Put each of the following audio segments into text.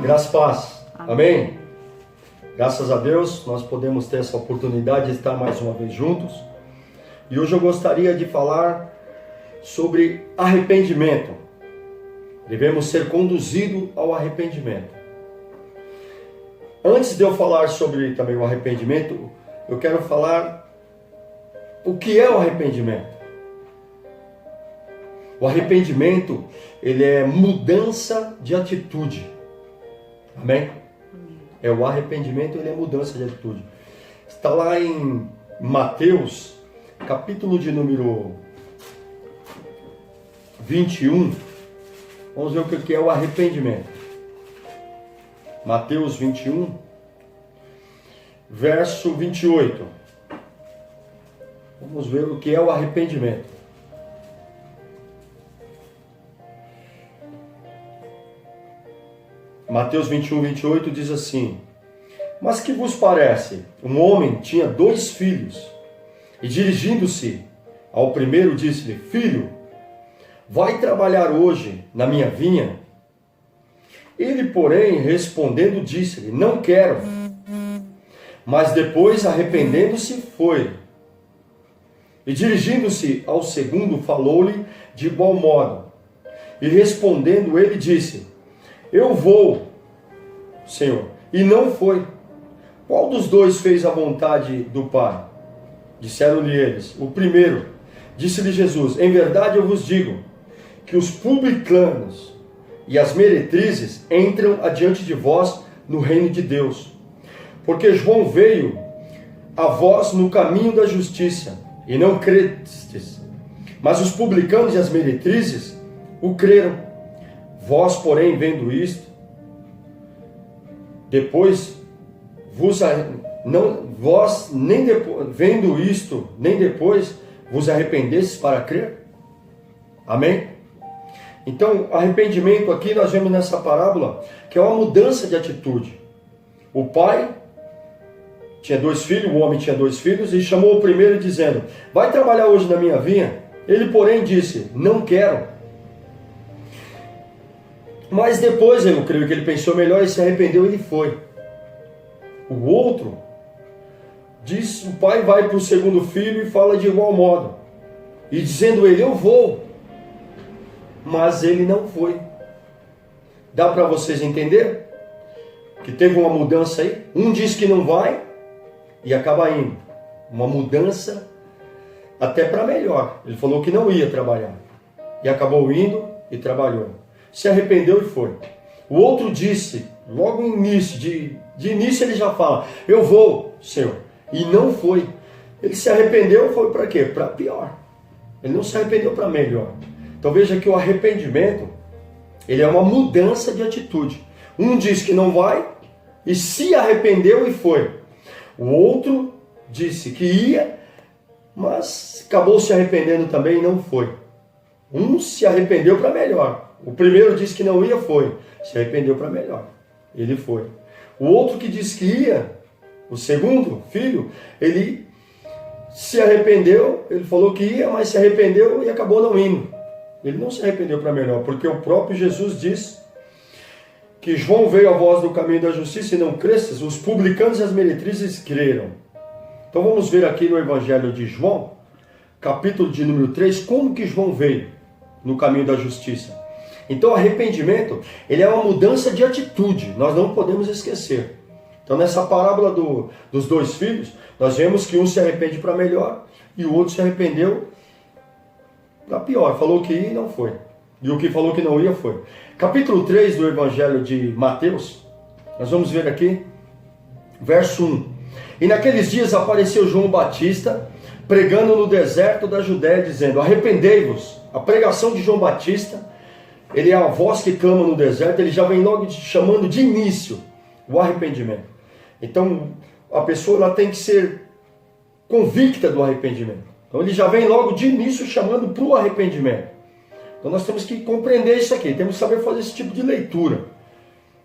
Graças e paz. Amém. Amém? Graças a Deus, nós podemos ter essa oportunidade de estar mais uma vez juntos. E hoje eu gostaria de falar sobre arrependimento. Devemos ser conduzidos ao arrependimento. Antes de eu falar sobre também o arrependimento, eu quero falar o que é o arrependimento. O arrependimento, ele é mudança de atitude. Amém? É o arrependimento, ele é mudança de atitude. Está lá em Mateus, capítulo de número 21. Vamos ver o que é o arrependimento. Mateus 21, verso 28. Vamos ver o que é o arrependimento. Mateus 21, 28 diz assim: Mas que vos parece? Um homem tinha 2 filhos, e dirigindo-se ao primeiro disse-lhe: Filho, vai trabalhar hoje na minha vinha? Ele, porém, respondendo, disse-lhe: Não quero. Mas depois, arrependendo-se, foi. E dirigindo-se ao segundo, falou-lhe de igual modo. E respondendo, ele disse: Eu vou, Senhor. E não foi. Qual dos 2 fez a vontade do Pai? Disseram-lhe eles: O primeiro. Disse-lhe Jesus: Em verdade eu vos digo, que os publicanos e as meretrizes entram adiante de vós no reino de Deus. Porque João veio a vós no caminho da justiça, e não crestes. Mas os publicanos e as meretrizes o creram. Vós, porém, vendo isto, depois vós nem depois, vendo isto, nem depois vos arrependestes para crer? Amém? Então, arrependimento aqui nós vemos nessa parábola que é uma mudança de atitude. O pai tinha 2 filhos, o homem tinha 2 filhos, e chamou o primeiro dizendo: Vai trabalhar hoje na minha vinha? Ele, porém, disse: Não quero. Mas depois, eu creio que ele pensou melhor e se arrependeu e ele foi. O outro, diz, o pai vai para o segundo filho e fala de igual modo. E dizendo ele: Eu vou. Mas ele não foi. Dá para vocês entender? Que teve uma mudança aí. Um diz que não vai e acaba indo. Uma mudança até para melhor. Ele falou que não ia trabalhar. E acabou indo e trabalhou. Se arrependeu e foi. O outro disse, logo no início, de início ele já fala: Eu vou, Senhor. E não foi. Ele se arrependeu, foi para quê? Para pior. Ele não se arrependeu para melhor. Então veja que o arrependimento, ele é uma mudança de atitude. Um diz que não vai e se arrependeu e foi. O outro disse que ia, mas acabou se arrependendo também e não foi. Um se arrependeu para melhor. O primeiro disse que não ia, foi. Se arrependeu para melhor. Ele foi. O outro que disse que ia, o segundo filho, ele se arrependeu, ele falou que ia, mas se arrependeu e acabou não indo. Ele não se arrependeu para melhor, porque o próprio Jesus diz que João veio a vós do caminho da justiça e não crestes, os publicanos e as meretrizes creram. Então vamos ver aqui no Evangelho de João, capítulo de número 3, como que João veio no caminho da justiça. Então, arrependimento, ele é uma mudança de atitude, nós não podemos esquecer. Então, nessa parábola dos 2 filhos, nós vemos que um se arrepende para melhor e o outro se arrependeu para pior. Falou que ia e não foi. E o que falou que não ia, foi. Capítulo 3 do Evangelho de Mateus, nós vamos ver aqui, verso 1. E naqueles dias apareceu João Batista, pregando no deserto da Judéia, dizendo: Arrependei-vos. A pregação de João Batista, ele é a voz que clama no deserto, ele já vem logo chamando de início o arrependimento. Então, a pessoa ela tem que ser convicta do arrependimento. Então, ele já vem logo de início chamando para o arrependimento. Então, nós temos que compreender isso aqui, temos que saber fazer esse tipo de leitura.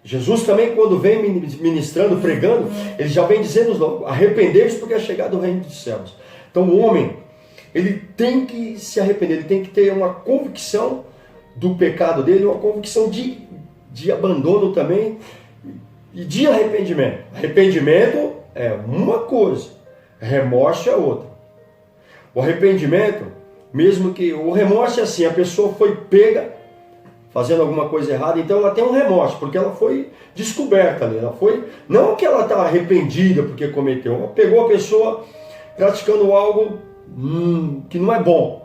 Jesus também, quando vem ministrando, pregando, ele já vem dizendo logo: arrependei-vos porque é chegado o reino dos céus. Então, o homem, ele tem que se arrepender, ele tem que ter uma convicção do pecado dele, uma convicção de abandono também e de arrependimento. Arrependimento é uma coisa, remorso é outra. O arrependimento, mesmo que o remorso é assim, a pessoa foi pega fazendo alguma coisa errada, então ela tem um remorso, porque ela foi descoberta ali, ela foi, não que ela está arrependida porque cometeu, ela pegou a pessoa praticando algo que não é bom.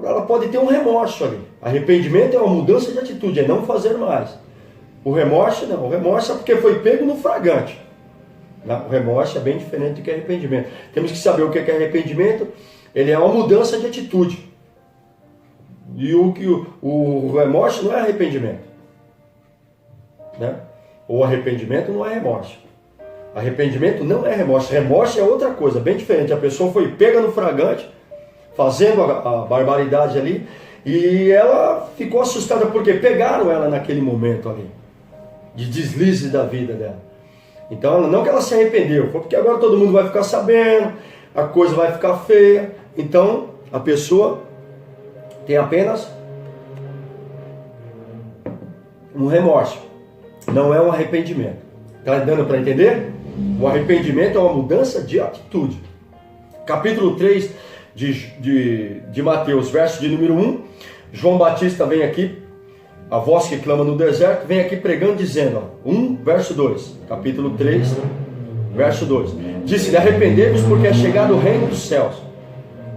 Ela pode ter um remorso ali. Arrependimento é uma mudança de atitude, é não fazer mais. O remorso não, o remorso é porque foi pego no flagrante. O remorso é bem diferente do que arrependimento. Temos que saber o que é arrependimento. Ele é uma mudança de atitude. E o remorso não é arrependimento. Né? O arrependimento não é remorso. Arrependimento não é remorso. Remorso é outra coisa, bem diferente. A pessoa foi pega no flagrante, fazendo a barbaridade ali, e ela ficou assustada porque pegaram ela naquele momento ali, de deslize da vida dela. Então, não que ela se arrependeu, foi porque agora todo mundo vai ficar sabendo, a coisa vai ficar feia. Então, a pessoa tem apenas um remorso, não é um arrependimento. Está dando para entender? O arrependimento é uma mudança de atitude. Capítulo 3 de Mateus, verso de número 1, João Batista vem aqui, a voz que clama no deserto, vem aqui pregando dizendo, 1, verso 2, capítulo 3, verso 2, disse-lhe, arrependei-vos porque é chegado o reino dos céus,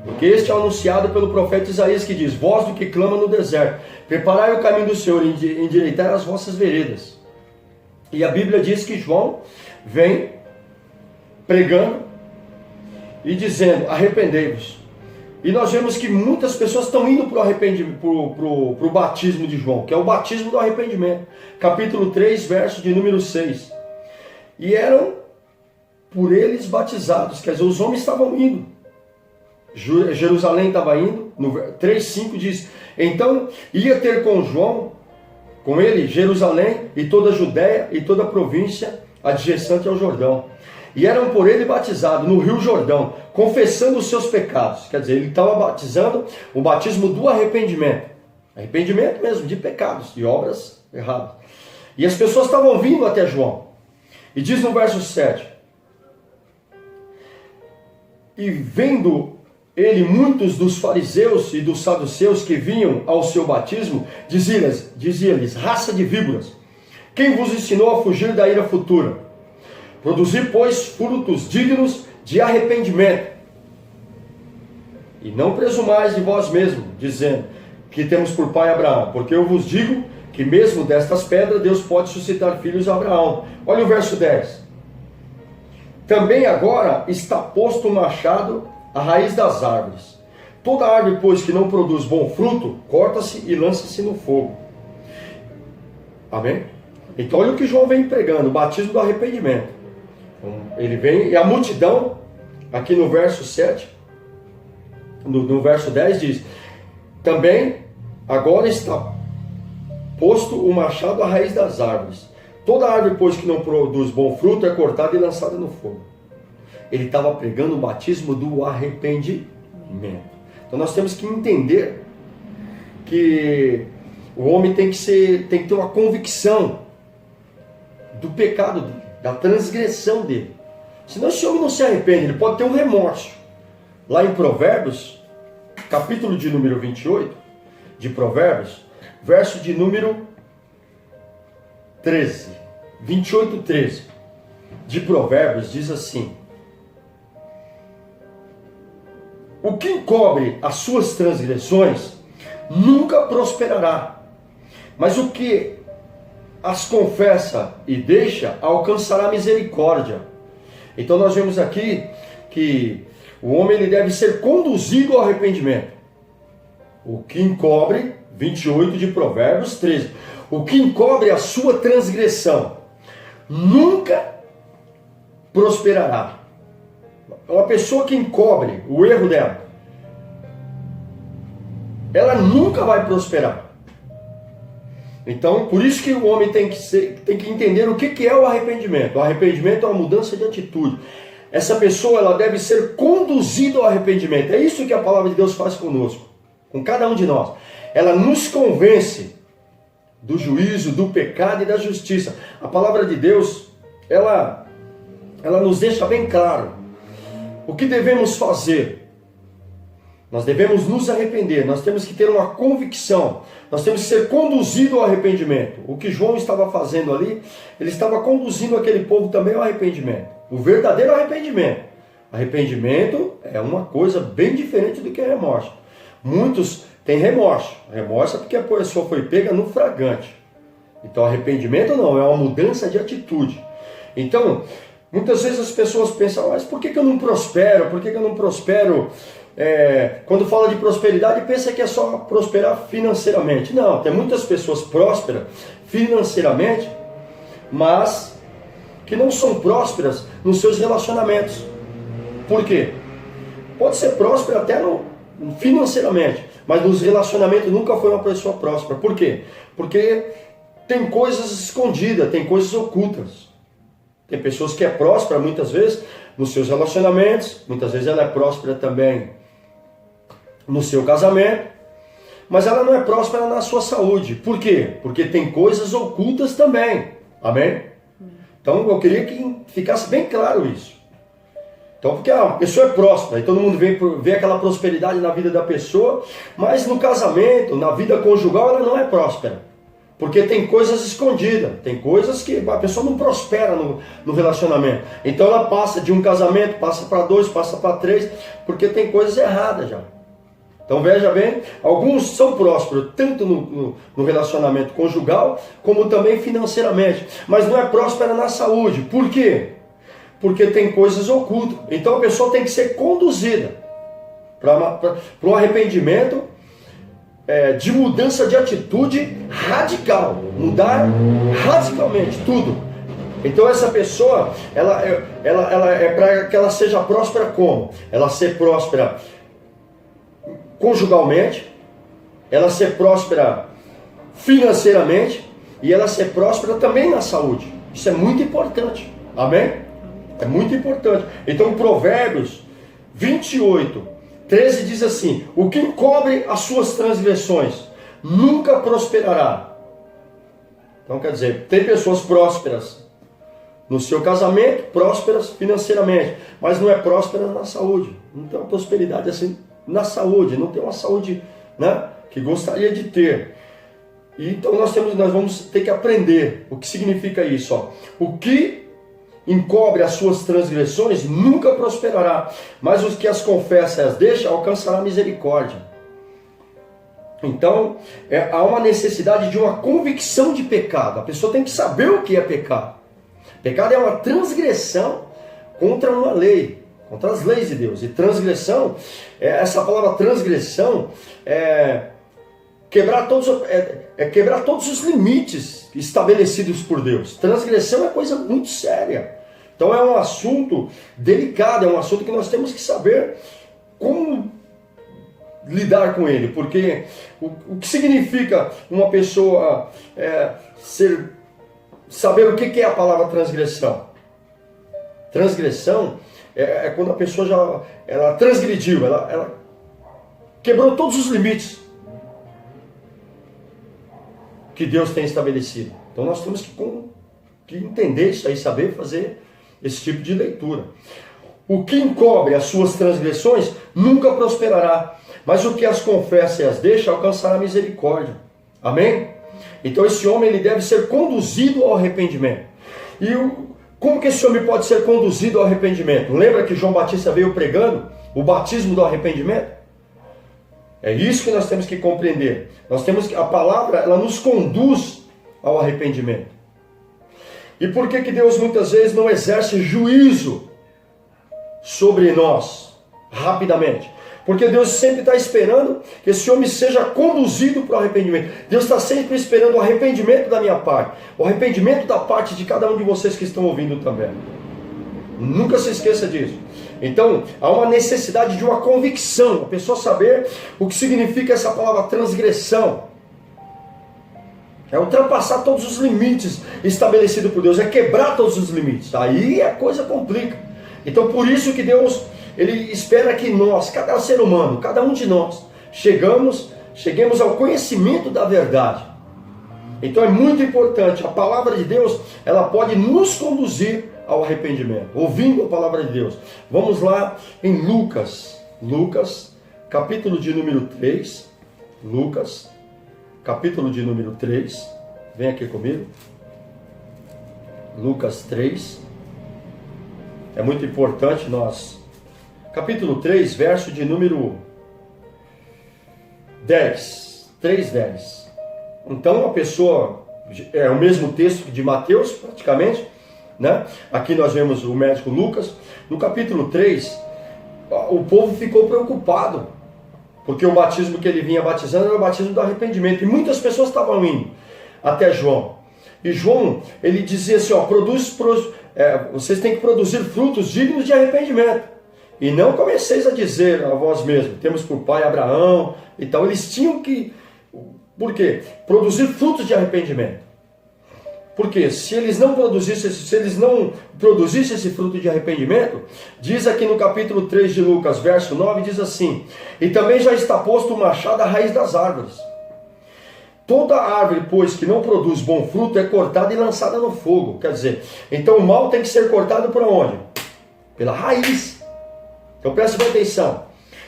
porque este é anunciado pelo profeta Isaías que diz, voz do que clama no deserto, preparai o caminho do Senhor e endireitai as vossas veredas. E a Bíblia diz que João vem pregando e dizendo, arrependei-vos. E nós vemos que muitas pessoas estão indo para o arrependimento, para o batismo de João, que é o batismo do arrependimento. Capítulo 3, verso de número 6. E eram por eles batizados, quer dizer, os homens estavam indo. Jerusalém estava indo, no 3,5 diz, então ia ter com João, com ele, Jerusalém e toda a Judéia e toda a província adjacente ao Jordão. E eram por ele batizados no Rio Jordão, confessando os seus pecados. Quer dizer, ele estava batizando o batismo do arrependimento. Arrependimento mesmo, de pecados, de obras erradas. E as pessoas estavam vindo até João. E diz no verso 7. E vendo ele muitos dos fariseus e dos saduceus que vinham ao seu batismo, dizia-lhes, raça de víboras, quem vos ensinou a fugir da ira futura? Produzir, pois, frutos dignos de arrependimento. E não presumais de vós mesmos, dizendo que temos por pai Abraão, porque eu vos digo que mesmo destas pedras Deus pode suscitar filhos a Abraão. Olha o verso 10. Também agora está posto o machado à raiz das árvores. Toda árvore, pois, que não produz bom fruto, corta-se e lança-se no fogo. Amém? Então olha o que João vem pregando, o batismo do arrependimento. Ele vem, e a multidão, aqui no verso 7, no verso 10 diz, também agora está posto o machado à raiz das árvores. Toda árvore, pois, que não produz bom fruto, é cortada e lançada no fogo. Ele estava pregando o batismo do arrependimento. Então nós temos que entender que o homem tem que ter uma convicção do pecado dele, da transgressão dele. Senão esse homem não se arrepende, ele pode ter um remorso. Lá em Provérbios, capítulo de número 28, de Provérbios, verso de número 13, 28, 13, de Provérbios, diz assim, o que encobre as suas transgressões nunca prosperará, mas o que as confessa e deixa alcançará misericórdia. Então nós vemos aqui que o homem ele deve ser conduzido ao arrependimento. O que encobre, 28 de Provérbios 13, o que encobre a sua transgressão nunca prosperará. Uma pessoa que encobre o erro dela, ela nunca vai prosperar. Então, por isso que o homem tem que entender o que é o arrependimento. O arrependimento é uma mudança de atitude. Essa pessoa ela deve ser conduzida ao arrependimento. É isso que a palavra de Deus faz conosco, com cada um de nós. Ela nos convence do juízo, do pecado e da justiça. A palavra de Deus, ela nos deixa bem claro o que devemos fazer. Nós devemos nos arrepender, nós temos que ter uma convicção, nós temos que ser conduzidos ao arrependimento. O que João estava fazendo ali, ele estava conduzindo aquele povo também ao arrependimento. O verdadeiro arrependimento. Arrependimento é uma coisa bem diferente do que remorso. Muitos têm remorso. Remorso é porque a pessoa foi pega no flagrante. Então arrependimento não, é uma mudança de atitude. Então, muitas vezes as pessoas pensam, mas por que eu não prospero? Por que eu não prospero? Quando fala de prosperidade, pensa que é só prosperar financeiramente. Não, tem muitas pessoas prósperas financeiramente, mas que não são prósperas nos seus relacionamentos. Por quê? Pode ser próspera até financeiramente, mas nos relacionamentos nunca foi uma pessoa próspera. Por quê? Porque tem coisas escondidas, tem coisas ocultas. Tem pessoas que é próspera muitas vezes nos seus relacionamentos, muitas vezes ela é próspera também no seu casamento, mas ela não é próspera na sua saúde. Por quê? Porque tem coisas ocultas também. Amém? Então eu queria que ficasse bem claro isso. Então, porque a pessoa é próspera e todo mundo vê aquela prosperidade na vida da pessoa, mas no casamento, na vida conjugal, ela não é próspera. Porque tem coisas escondidas, tem coisas que a pessoa não prospera no relacionamento. Então ela passa de um casamento, passa para 2, passa para 3, porque tem coisas erradas já. Então veja bem, alguns são prósperos tanto no relacionamento conjugal, como também financeiramente. Mas não é próspera na saúde. Por quê? Porque tem coisas ocultas. Então a pessoa tem que ser conduzida para um arrependimento de mudança de atitude radical. Mudar radicalmente tudo. Então essa pessoa, ela é para que ela seja próspera como? Ela ser próspera conjugalmente, ela ser próspera financeiramente e ela ser próspera também na saúde. Isso é muito importante. Amém? É muito importante. Então Provérbios 28, 13 diz assim: o que encobre as suas transgressões nunca prosperará. Então quer dizer, tem pessoas prósperas no seu casamento, prósperas financeiramente, mas não é próspera na saúde. Não tem uma prosperidade assim na saúde, não tem uma saúde, né, que gostaria de ter. E então nós vamos ter que aprender o que significa isso. Ó. O que encobre as suas transgressões nunca prosperará, mas os que as confessa e as deixa alcançará misericórdia. Então há uma necessidade de uma convicção de pecado. A pessoa tem que saber o que é pecado. Pecado é uma transgressão contra uma lei, contra as leis de Deus. E transgressão, essa palavra transgressão quebrar todos os limites estabelecidos por Deus. Transgressão é coisa muito séria. Então é um assunto delicado, é um assunto que nós temos que saber como lidar com ele. Porque o que significa uma pessoa saber o que é a palavra transgressão? Transgressão é quando a pessoa ela transgrediu, ela quebrou todos os limites que Deus tem estabelecido. Então nós temos que entender isso aí, saber fazer esse tipo de leitura. O que encobre as suas transgressões nunca prosperará, mas o que as confessa e as deixa alcançará misericórdia. Amém? Então esse homem ele deve ser conduzido ao arrependimento. E como que esse homem pode ser conduzido ao arrependimento? Lembra que João Batista veio pregando o batismo do arrependimento? É isso que nós temos que compreender. Nós temos que a palavra, ela nos conduz ao arrependimento. E por que Deus muitas vezes não exerce juízo sobre nós rapidamente? Porque Deus sempre está esperando que esse homem seja conduzido para o arrependimento. Deus está sempre esperando o arrependimento da minha parte, o arrependimento da parte de cada um de vocês que estão ouvindo também. Nunca se esqueça disso. Então, há uma necessidade de uma convicção, a pessoa saber o que significa essa palavra transgressão. É ultrapassar todos os limites estabelecidos por Deus, é quebrar todos os limites. Aí a coisa complica. Então, por isso que Deus, Ele espera que nós, cada ser humano, cada um de nós, cheguemos ao conhecimento da verdade. Então é muito importante, a palavra de Deus, ela pode nos conduzir ao arrependimento, ouvindo a palavra de Deus. Vamos lá em Lucas, capítulo de número 3, Lucas, capítulo de número 3, vem aqui comigo, Lucas 3, é muito importante nós, capítulo 3, verso de número 10, 3:10. Então a pessoa, é o mesmo texto de Mateus praticamente, né? Aqui nós vemos o médico Lucas. No capítulo 3, o povo ficou preocupado, porque o batismo que ele vinha batizando era o batismo do arrependimento, e muitas pessoas estavam indo até João. E João, ele dizia assim, ó, vocês têm que produzir frutos dignos de arrependimento, e não comeceis a dizer a vós mesmos, temos por pai Abraão e tal. Eles tinham que, por quê? Produzir frutos de arrependimento. Porque se eles não produzissem esse fruto de arrependimento, diz aqui no capítulo 3 de Lucas, verso 9, diz assim: e também já está posto o machado à raiz das árvores. Toda árvore, pois, que não produz bom fruto, é cortada e lançada no fogo. Quer dizer, então o mal tem que ser cortado por onde? Pela raiz. Então preste atenção.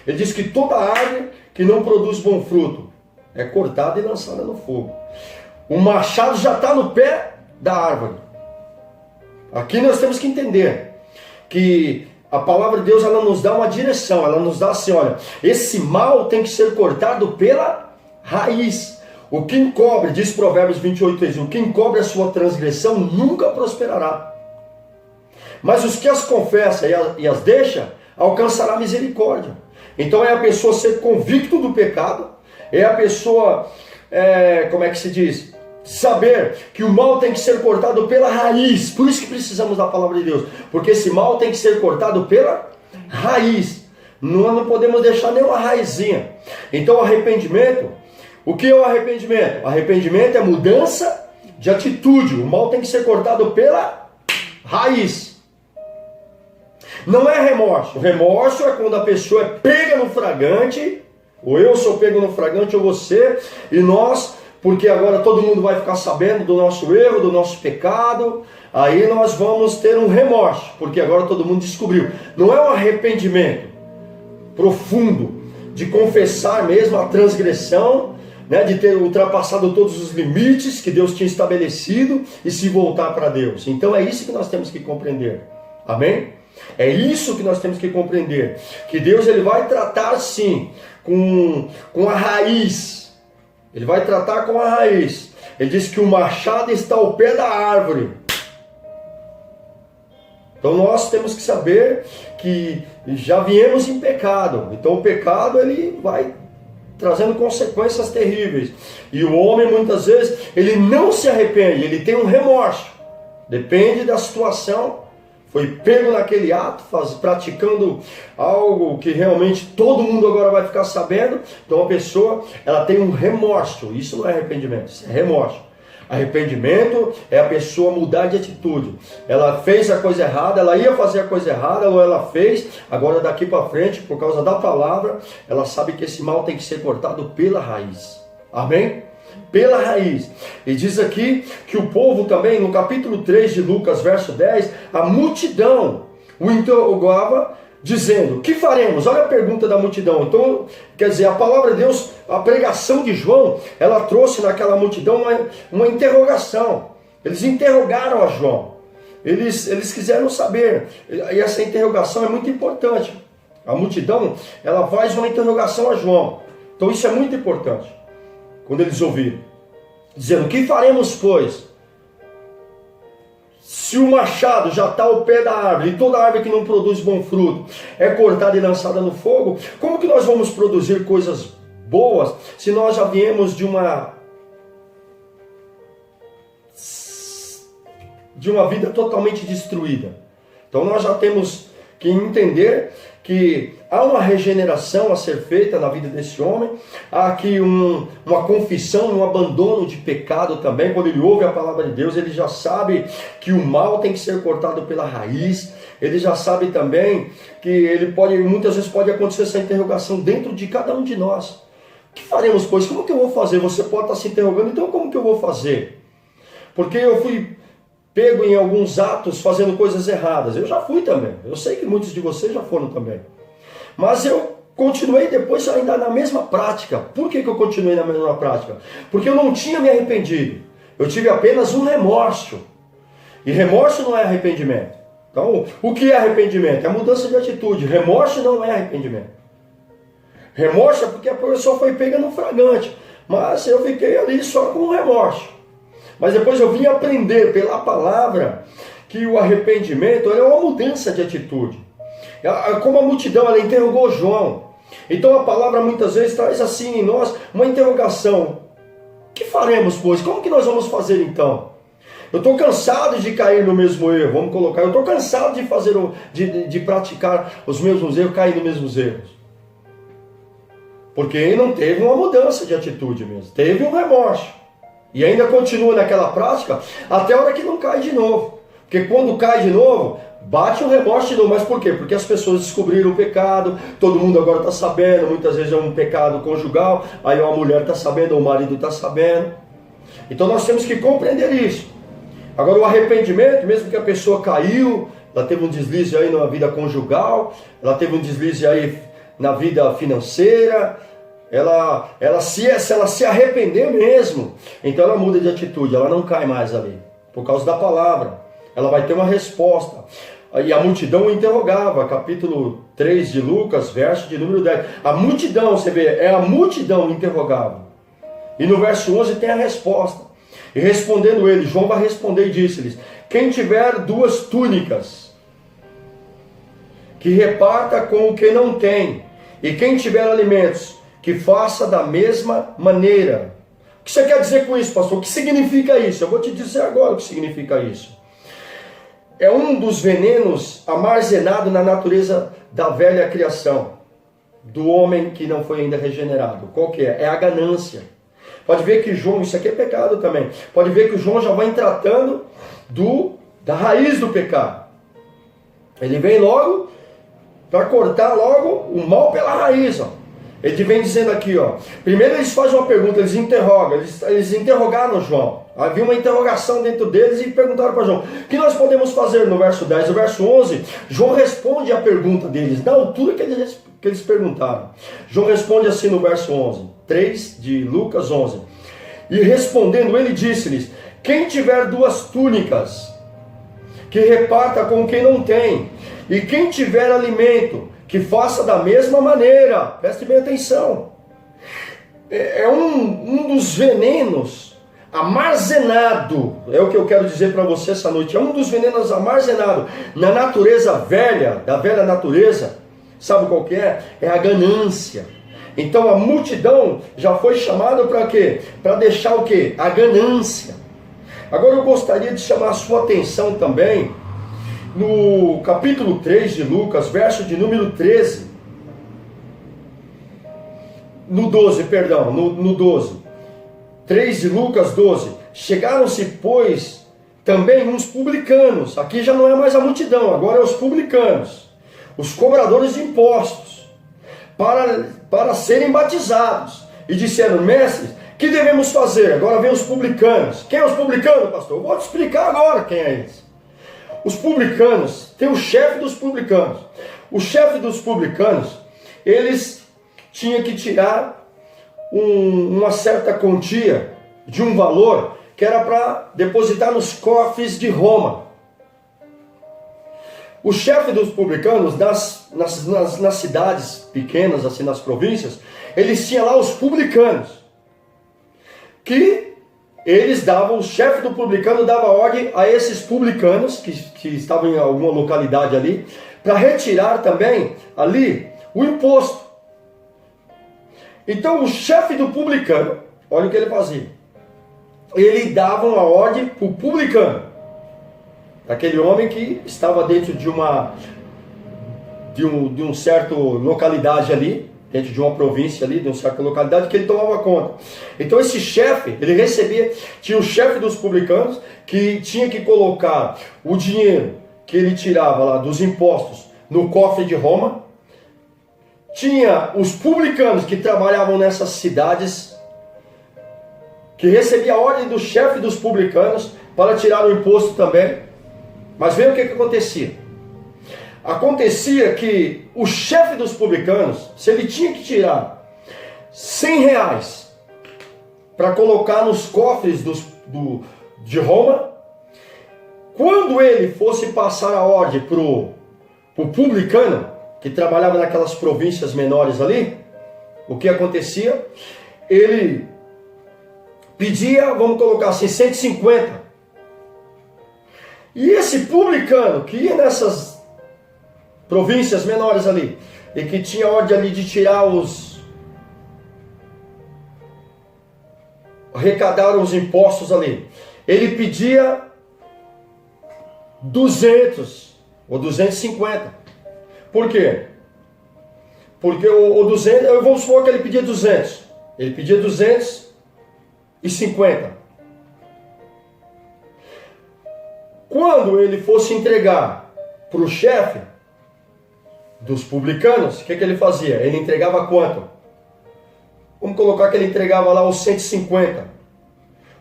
Ele diz que toda árvore que não produz bom fruto é cortada e lançada no fogo. O machado já está no pé da árvore. Aqui nós temos que entender que a palavra de Deus, ela nos dá uma direção, ela nos dá assim, olha, esse mal tem que ser cortado pela raiz. O que encobre, diz Provérbios 28:3, o que encobre a sua transgressão nunca prosperará. Mas os que as confessa e as deixa, alcançará misericórdia. Então é a pessoa ser convicto do pecado, é a pessoa, como é que se diz? Saber que o mal tem que ser cortado pela raiz. Por isso que precisamos da palavra de Deus, porque esse mal tem que ser cortado pela raiz. Não podemos deixar nenhuma raizinha. Então o arrependimento, o que é o arrependimento? Arrependimento é mudança de atitude. O mal tem que ser cortado pela raiz. Não é remorso. O remorso é quando a pessoa é pega no flagrante, ou eu sou pego no flagrante, ou você, e nós, porque agora todo mundo vai ficar sabendo do nosso erro, do nosso pecado, aí nós vamos ter um remorso, porque agora todo mundo descobriu. Não é um arrependimento profundo, de confessar mesmo a transgressão, né, de ter ultrapassado todos os limites que Deus tinha estabelecido e se voltar para Deus. Então é isso que nós temos que compreender. Amém? É isso que nós temos que compreender. Que Deus, ele vai tratar sim com a raiz. Ele vai tratar com a raiz. Ele diz que o machado está ao pé da árvore. Então nós temos que saber que já viemos em pecado. Então o pecado, ele vai trazendo consequências terríveis. E o homem muitas vezes, ele não se arrepende, ele tem um remorso. Depende da situação. Foi pego naquele ato, praticando algo que realmente todo mundo agora vai ficar sabendo. Então a pessoa, ela tem um remorso. Isso não é arrependimento, isso é remorso. Arrependimento é a pessoa mudar de atitude. Ela fez a coisa errada, ela ia fazer a coisa errada, ou ela fez, agora daqui para frente, por causa da palavra, ela sabe que esse mal tem que ser cortado pela raiz. Amém? Pela raiz. E diz aqui que o povo também, no capítulo 3 de Lucas, verso 10, a multidão o interrogava, dizendo: que faremos? Olha a pergunta da multidão. Então, quer dizer, a palavra de Deus, a pregação de João, ela trouxe naquela multidão uma interrogação. Eles interrogaram a João. Eles quiseram saber. E essa interrogação é muito importante. A multidão, ela faz uma interrogação a João. Então isso é muito importante. Quando eles ouviram, dizendo: que faremos, pois? Se o machado já está ao pé da árvore, e toda árvore que não produz bom fruto é cortada e lançada no fogo, como que nós vamos produzir coisas boas se nós já viemos de uma vida totalmente destruída? Então nós já temos que entender que há uma regeneração a ser feita na vida desse homem, há aqui uma confissão, um abandono de pecado também. Quando ele ouve a palavra de Deus, ele já sabe que o mal tem que ser cortado pela raiz. Ele já sabe também que muitas vezes pode acontecer essa interrogação dentro de cada um de nós. Que faremos, pois? Como que eu vou fazer? Você pode estar se interrogando, então como que eu vou fazer? Porque eu fui pego em alguns atos fazendo coisas erradas. Eu já fui também. Eu sei que muitos de vocês já foram também. Mas eu continuei depois ainda na mesma prática. Por que eu continuei na mesma prática? Porque eu não tinha me arrependido. Eu tive apenas um remorso. E remorso não é arrependimento. Então, o que é arrependimento? É mudança de atitude. Remorso não é arrependimento. Remorso é porque a pessoa foi pega no flagrante. Mas eu fiquei ali só com um remorso. Mas depois eu vim aprender pela palavra que o arrependimento é uma mudança de atitude. Como a multidão, ela interrogou João. Então a palavra muitas vezes traz assim em nós uma interrogação. O que faremos, pois? Como que nós vamos fazer então? Eu estou cansado de cair no mesmo erro, vamos colocar. Eu estou cansado de fazer, de praticar os mesmos erros, cair nos mesmos erros. Porque ele não teve uma mudança de atitude mesmo, teve um remorso. E ainda continua naquela prática até a hora que não cai de novo. Porque quando cai de novo, bate o remorso de novo. Mas por quê? Porque as pessoas descobriram o pecado, todo mundo agora está sabendo, muitas vezes é um pecado conjugal, aí uma mulher está sabendo, ou o marido está sabendo. Então nós temos que compreender isso. Agora o arrependimento, mesmo que a pessoa caiu, ela teve um deslize aí na vida conjugal, ela teve um deslize aí na vida financeira, se ela se arrepender mesmo, então ela muda de atitude, ela não cai mais ali, por causa da palavra, ela vai ter uma resposta. E a multidão o interrogava, capítulo 3 de Lucas, verso de número 10. A multidão, você vê, é a multidão interrogava. E no verso 11 tem a resposta. E respondendo ele, João vai responder e disse-lhes: quem tiver 2 túnicas, que reparta com o que não tem, e quem tiver alimentos, que faça da mesma maneira. O que você quer dizer com isso, pastor? O que significa isso? Eu vou te dizer agora o que significa isso. É um dos venenos armazenado na natureza da velha criação, do homem que não foi ainda regenerado. Qual que é? É a ganância. Pode ver que João, isso aqui é pecado também, pode ver que o João já vai tratando da raiz do pecado. Ele vem logo para cortar logo o mal pela raiz, ó. Ele vem dizendo aqui, ó. Primeiro eles fazem uma pergunta, eles interrogam, eles interrogaram João. Havia uma interrogação dentro deles e perguntaram para João: o que nós podemos fazer? No verso 10, no verso 11, João responde a pergunta deles, na altura que eles perguntaram. João responde assim no verso 11, 3 de Lucas 11. E respondendo ele disse-lhes: quem tiver 2 túnicas, que reparta com quem não tem, e quem tiver alimento, que faça da mesma maneira. Preste bem atenção. É um dos venenos armazenado, é o que eu quero dizer para você essa noite, é um dos venenos armazenados na natureza velha, da velha natureza. Sabe qual que é? É a ganância. Então a multidão já foi chamada para quê? Para deixar o quê? A ganância. Agora eu gostaria de chamar a sua atenção também no capítulo 3 de Lucas, verso de número 13. No 12, perdão, no 12. 3 de Lucas 12. Chegaram-se, pois, também uns publicanos. Aqui já não é mais a multidão, agora é os publicanos, os cobradores de impostos, para serem batizados. E disseram: mestre, que devemos fazer? Agora vem os publicanos. Quem é os publicanos, pastor? Eu vou te explicar agora quem é eles. Os publicanos, tem o chefe dos publicanos. O chefe dos publicanos, eles tinham que tirar uma certa quantia de um valor que era para depositar nos cofres de Roma. O chefe dos publicanos, nas cidades pequenas, assim, nas províncias, eles tinham lá os publicanos, que eles davam, o chefe do publicano dava ordem a esses publicanos, que estavam em alguma localidade ali, para retirar também ali o imposto. Então o chefe do publicano, olha o que ele fazia. Ele dava uma ordem para o publicano, aquele homem que estava dentro de um certo localidade ali, dentro de uma província ali, de uma certa localidade, que ele tomava conta. Então esse chefe, ele recebia, tinha o chefe dos publicanos, que tinha que colocar o dinheiro que ele tirava lá dos impostos no cofre de Roma, tinha os publicanos que trabalhavam nessas cidades, que recebia a ordem do chefe dos publicanos para tirar o imposto também. Mas veja o que acontecia. Acontecia que o chefe dos publicanos, se ele tinha que tirar 100 reais para colocar nos cofres de Roma, quando ele fosse passar a ordem para o publicano, que trabalhava naquelas províncias menores ali, o que acontecia? Ele pedia, vamos colocar assim, 150. E esse publicano que ia nessas províncias menores ali, e que tinha ordem ali de tirar arrecadar os impostos ali, ele pedia 200 ou 250. Por quê? Porque o 200, vamos supor que ele pedia 200. Ele pedia 250. Quando ele fosse entregar para o chefe dos publicanos, o que ele fazia? Ele entregava quanto? Vamos colocar que ele entregava lá os 150.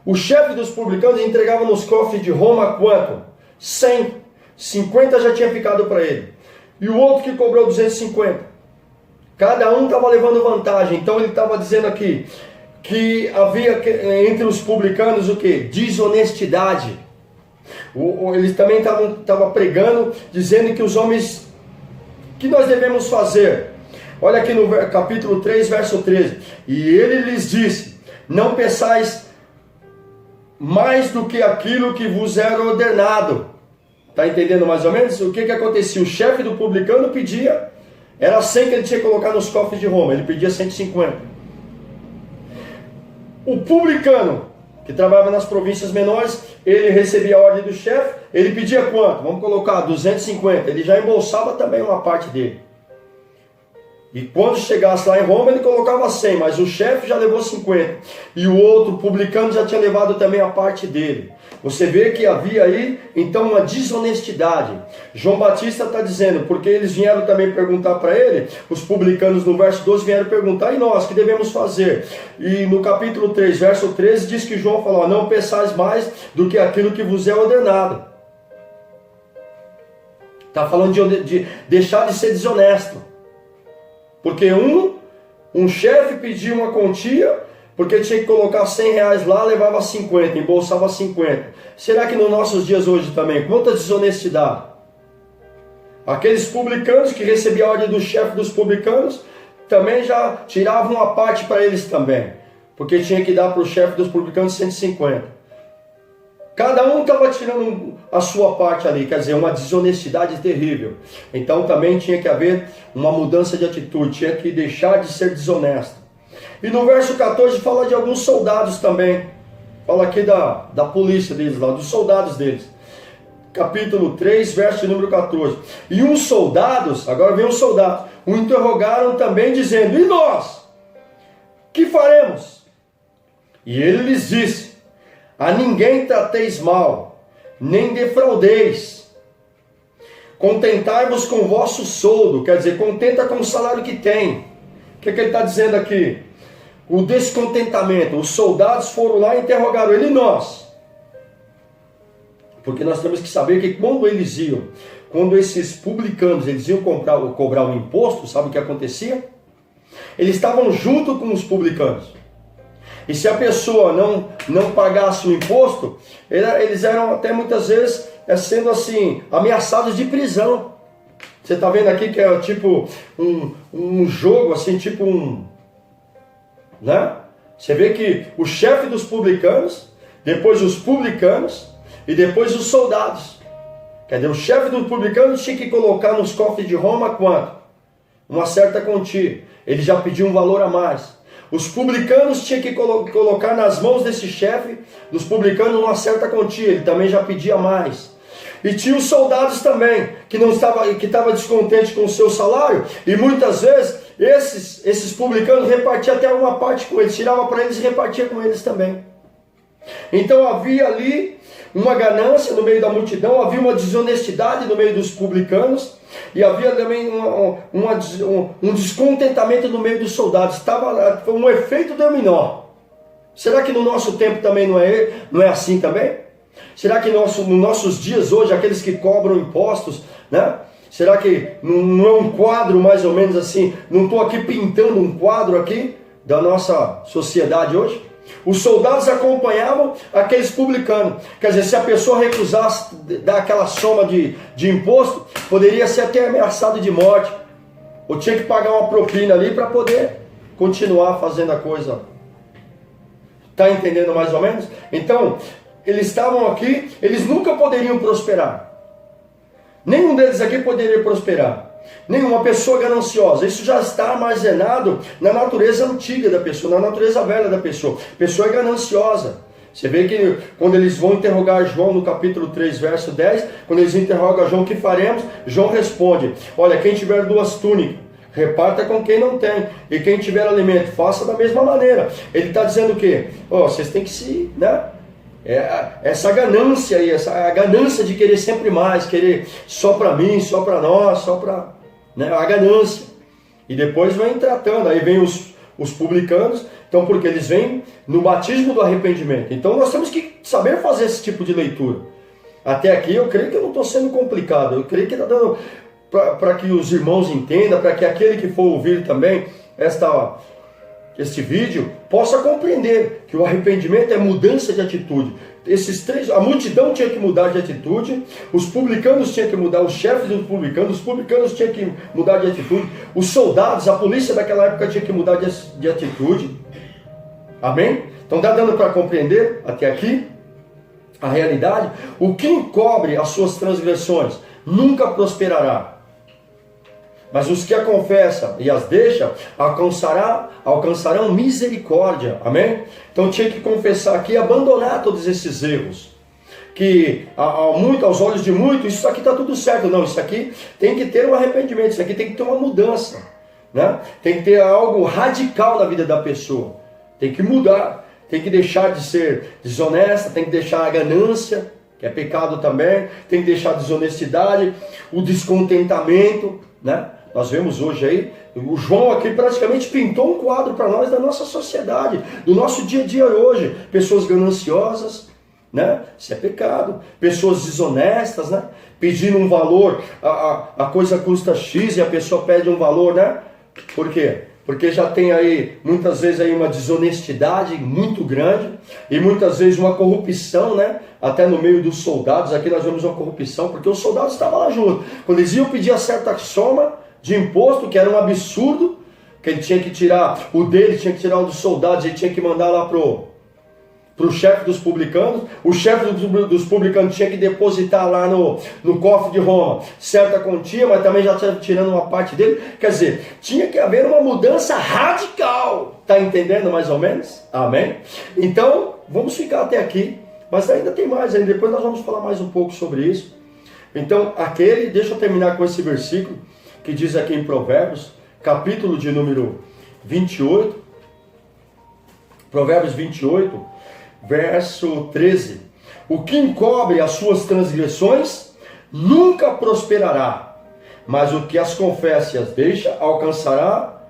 O chefe dos publicanos entregava nos cofres de Roma quanto? 100. 50 já tinha ficado para ele. E o outro que cobrou 250. Cada um estava levando vantagem. Então ele estava dizendo aqui que havia entre os publicanos o que? Desonestidade. Eles também estavam pregando, dizendo que os homens, que nós devemos fazer? Olha aqui no capítulo 3, verso 13. E ele lhes disse: não peçais mais do que aquilo que vos era ordenado. Está entendendo mais ou menos? O que acontecia? O chefe do publicano pedia, era 100 que ele tinha que colocar nos cofres de Roma, ele pedia 150. O publicano, que trabalhava nas províncias menores, ele recebia a ordem do chefe, ele pedia quanto? Vamos colocar 250, ele já embolsava também uma parte dele. E quando chegasse lá em Roma, ele colocava 100, mas o chefe já levou 50. E o outro publicano já tinha levado também a parte dele. Você vê que havia aí, então, uma desonestidade. João Batista está dizendo, porque eles vieram também perguntar para ele, os publicanos no verso 12 vieram perguntar, e nós, que devemos fazer? E no capítulo 3, verso 13, diz que João falou: não peçais mais do que aquilo que vos é ordenado. Está falando de deixar de ser desonesto. Porque um chefe pedia uma quantia, porque tinha que colocar 100 reais lá, levava 50, embolsava 50. Será que nos nossos dias hoje também, quanta desonestidade? Aqueles publicanos que recebiam a ordem do chefe dos publicanos, também já tiravam uma parte para eles também, porque tinha que dar para o chefe dos publicanos 150. Cada um estava tirando a sua parte ali, quer dizer, uma desonestidade terrível. Então também tinha que haver uma mudança de atitude, tinha que deixar de ser desonesto. E no verso 14 fala de alguns soldados também. Fala aqui da polícia deles lá, dos soldados deles. Capítulo 3, verso número 14. E uns soldados, agora vem um soldado, o interrogaram também dizendo: e nós? Que faremos? E ele lhes disse: a ninguém trateis mal, nem defraudeis. Contentai-vos com o vosso soldo, quer dizer, contenta com o salário que tem. O que ele está dizendo aqui? O descontentamento. Os soldados foram lá e interrogaram ele: e nós? Porque nós temos que saber que quando esses publicanos eles iam cobrar um imposto, sabe o que acontecia? Eles estavam junto com os publicanos. E se a pessoa não pagasse o imposto, eles eram até muitas vezes sendo assim, ameaçados de prisão. Você está vendo aqui que é tipo um jogo, assim, tipo né? Você vê que o chefe dos publicanos, depois os publicanos e depois os soldados. Quer dizer, o chefe dos publicanos tinha que colocar nos cofres de Roma quanto? Uma certa quantia. Ele já pediu um valor a mais. Os publicanos tinham que colocar nas mãos desse chefe dos publicanos uma certa quantia, ele também já pedia mais. E tinha os soldados também, que estava descontente com o seu salário, e muitas vezes esses publicanos repartiam até uma parte com eles, tirava para eles e repartia com eles também. Então havia ali uma ganância no meio da multidão, havia uma desonestidade no meio dos publicanos, e havia também um descontentamento no meio dos soldados. Estava um efeito dominó. Será que no nosso tempo também não é assim também? Será que nos nossos dias hoje, aqueles que cobram impostos, né? Será que não é um quadro mais ou menos assim? Não estou aqui pintando um quadro aqui da nossa sociedade hoje? Os soldados acompanhavam aqueles publicanos. Quer dizer, se a pessoa recusasse dar aquela soma de imposto, poderia ser até ameaçado de morte. Ou tinha que pagar uma propina ali para poder continuar fazendo a coisa. Está entendendo mais ou menos? Então, eles estavam aqui, eles nunca poderiam prosperar. Nenhum deles aqui poderia prosperar. Nenhuma pessoa gananciosa. Isso já está armazenado na natureza antiga da pessoa, na natureza velha da pessoa. A pessoa é gananciosa. Você vê que quando eles vão interrogar João no capítulo 3, verso 10, quando eles interrogam João, o que faremos? João responde: olha, quem tiver 2 túnicas, reparta com quem não tem. E quem tiver alimento, faça da mesma maneira. Ele está dizendo o quê? Vocês têm que se... né? Essa ganância aí, a ganância de querer sempre mais, querer só para mim, só para nós, só para... né? A ganância. E depois vem tratando, aí vem os publicanos, então porque eles vêm no batismo do arrependimento. Então nós temos que saber fazer esse tipo de leitura. Até aqui eu creio que eu não estou sendo complicado, eu creio que está dando para que os irmãos entendam, para que aquele que for ouvir também este vídeo possa compreender que o arrependimento é mudança de atitude. A multidão tinha que mudar de atitude, os publicanos tinham que mudar, os chefes dos publicanos, os publicanos tinham que mudar de atitude, os soldados, a polícia daquela época tinha que mudar de atitude. Amém? Então está dando para compreender até aqui a realidade? O que encobre as suas transgressões nunca prosperará. Mas os que a confessam e as deixam, alcançarão misericórdia. Amém? Então tinha que confessar aqui e abandonar todos esses erros. Que aos olhos de muitos, isso aqui está tudo certo. Não, isso aqui tem que ter um arrependimento, isso aqui tem que ter uma mudança. Né? Tem que ter algo radical na vida da pessoa. Tem que mudar, tem que deixar de ser desonesta, tem que deixar a ganância, que é pecado também, tem que deixar a desonestidade, o descontentamento, né? Nós vemos hoje aí, o João aqui praticamente pintou um quadro para nós da nossa sociedade, do nosso dia a dia hoje. Pessoas gananciosas, né? Isso é pecado. Pessoas desonestas, né? Pedindo um valor, a coisa custa X e a pessoa pede um valor, né? Por quê? Porque já tem aí, muitas vezes, aí uma desonestidade muito grande e muitas vezes uma corrupção, né? Até no meio dos soldados, aqui nós vemos uma corrupção, porque os soldados estavam lá junto. Quando eles iam pedir a certa soma de imposto, que era um absurdo, que ele tinha que tirar o dele, tinha que tirar o dos soldados, ele tinha que mandar lá pro chefe dos publicanos, o chefe dos publicanos tinha que depositar lá no cofre de Roma certa quantia, mas também já estava tirando uma parte dele. Quer dizer, tinha que haver uma mudança radical. Está entendendo mais ou menos? Amém? Então, vamos ficar até aqui, mas ainda tem mais, aí depois nós vamos falar mais um pouco sobre isso. Então, deixa eu terminar com esse versículo, que diz aqui em Provérbios, capítulo de número 28, Provérbios 28, verso 13. O que encobre as suas transgressões nunca prosperará, mas o que as confessa e as deixa alcançará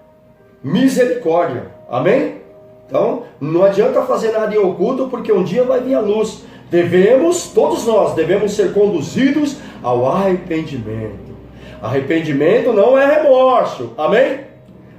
misericórdia. Amém? Então, não adianta fazer nada em oculto, porque um dia vai vir a luz. Todos nós devemos ser conduzidos ao arrependimento. Arrependimento não é remorso, amém?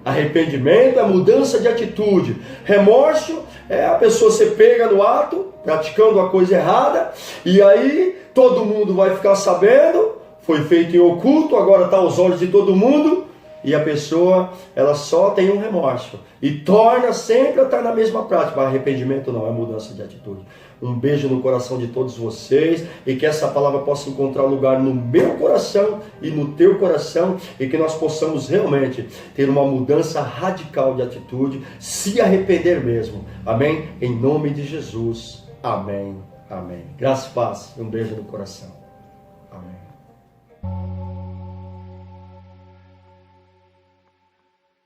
Arrependimento é mudança de atitude. Remorso é a pessoa ser pega no ato, praticando a coisa errada, e aí todo mundo vai ficar sabendo, foi feito em oculto, agora está aos olhos de todo mundo, e a pessoa, ela só tem um remorso, e torna sempre a estar na mesma prática. Mas arrependimento não, é mudança de atitude. Um beijo no coração de todos vocês, e que essa palavra possa encontrar lugar no meu coração e no teu coração, e que nós possamos realmente ter uma mudança radical de atitude, se arrepender mesmo. Amém? Em nome de Jesus. Amém. Amém. Graças e paz. Um beijo no coração. Amém.